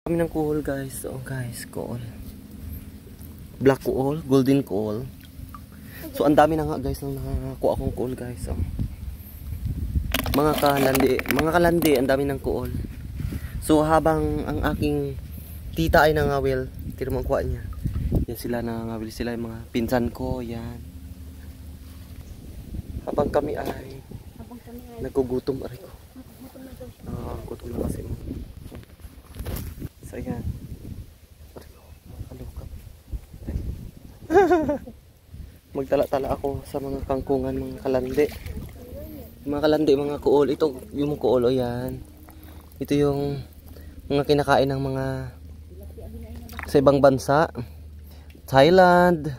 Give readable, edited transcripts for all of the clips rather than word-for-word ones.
Kami ng kuhol guys. Oh guys, kuhol. Black kuhol, golden kuhol. So ang dami na nga guys nang nakakuha akong kuhol guys. Oh. Mga kalandi, ang dami ng kuhol. So habang ang aking tita ay nangawil, tira mo ang kuha niya. Yan sila nangawil, sila yung mga pinsan ko, yan. Habang kami ay nagugutom, aray ko. Gutom na kasi mo. So yan. Magtala-tala ako sa mga kangkungan, mga kalandi. Mga kalandi, mga kuol. Ito yung kuol, o yan. Ito yung mga kinakain ng mga sa ibang bansa. Thailand.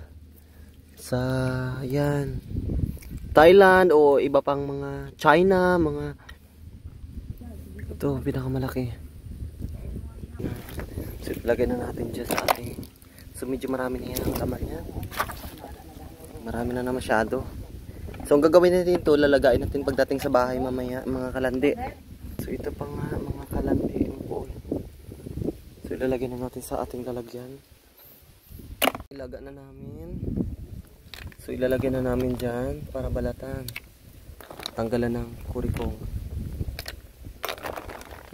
Sa, yan. Thailand o iba pang mga China, mga ito, pinakamalaki. So, lagay na natin dyan sa ating. So, medyo marami na yan ang laman niya. Marami na masyado. So, ang gagawin natin ito, lalagayin natin pagdating sa bahay mamaya, mga kalandi. So, ito pa nga, mga kalandi. So, ilalagay na natin sa ating lalagyan. Ilaga na namin. So, ilalagay na namin dyan para balatan. Tanggalan ng kurikong.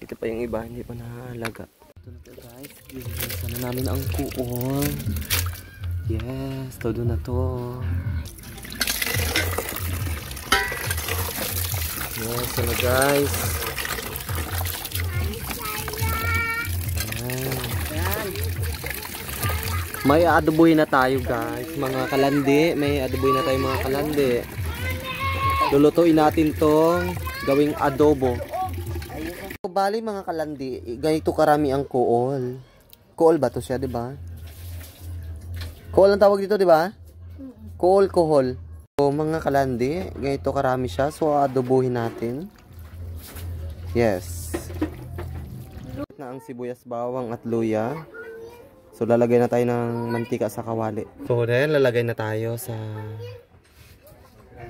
Ito pa yung iba, hindi pa nahalaga. Ito na po guys, ginisa na namin ang kuon. Yes, todo na to. Yes, ito na guys. Ayan. May adoboy na tayo guys, mga kalandi. May adoboy na tayo mga kalandi. Lulutuin natin tong gawing adobo. Bali mga kalandi, ganito karami ang kuol. Kuol ba to siya, di ba? Kuol ang tawag dito, di ba? Kuol, kuhol. So, mga kalandi, ganito karami siya. So, adobohin natin. Yes. Na ang sibuyas, bawang at luya. So, lalagay na tayo ng mantika sa kawali. So, then, lalagay na tayo sa...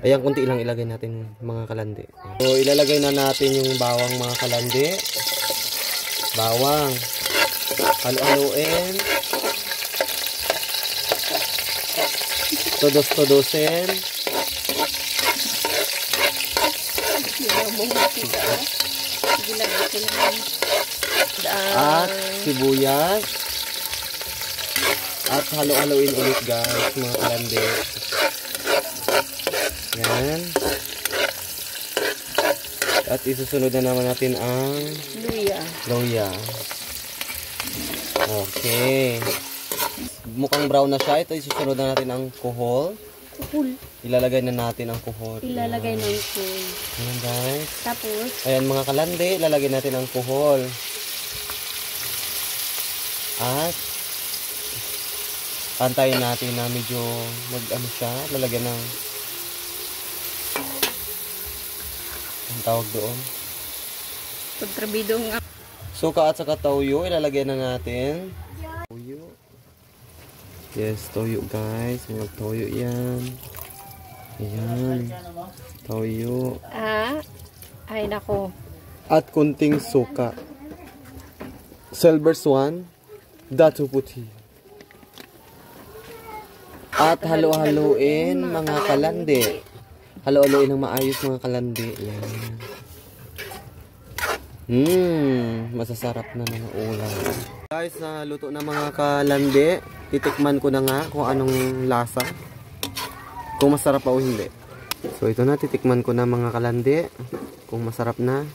Ayan, kunti lang ilagay natin mga kalandi. So, ilalagay na natin yung bawang mga kalandi. Bawang. Halo-haloin. Todos-todosin. At sibuyas. At halo-haloin ulit guys mga kalandi. Yan. At isusunod na naman natin ang luya. Okay. Mukhang brown na siya. Ito isusunod na natin ang kuhol. Ilalagay na natin ang kuhol. Ilalagay ng kuhol. Ayan guys. Tapos? Ayan mga kalandi. Ilalagay natin ang kuhol. At pantayin natin na medyo mag-ano siya. Lalagyan ng ang tawag doon. Pagtrabidong Suka at saka toyo, ilalagay na natin. Toyo. Yes, toyo guys. Mga toyo yan. Ayan. Toyo. Ay nako. At kunting suka. Silver swan. Datu puti. At halo-haloin mga kalandi. Halo-haloin ng maayos mga kalandi. Yan. Masasarap na mga ulam. Guys, luto na mga kalandi. Titikman ko na nga kung anong lasa. Kung masarap pa o hindi. So ito na, titikman ko na mga kalandi. Kung masarap na.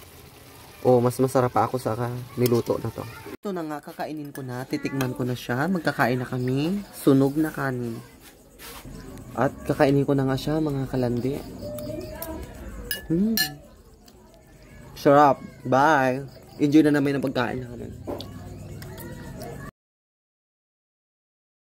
O mas masarap pa ako sa niluto na to. Ito na nga, kakainin ko na. Titikman ko na siya. Magkakain na kami. Sunog na kanin. At kakainin ko na nga siya mga kalandi. Sarap. Bye. Enjoy na namin ang pagkain namin.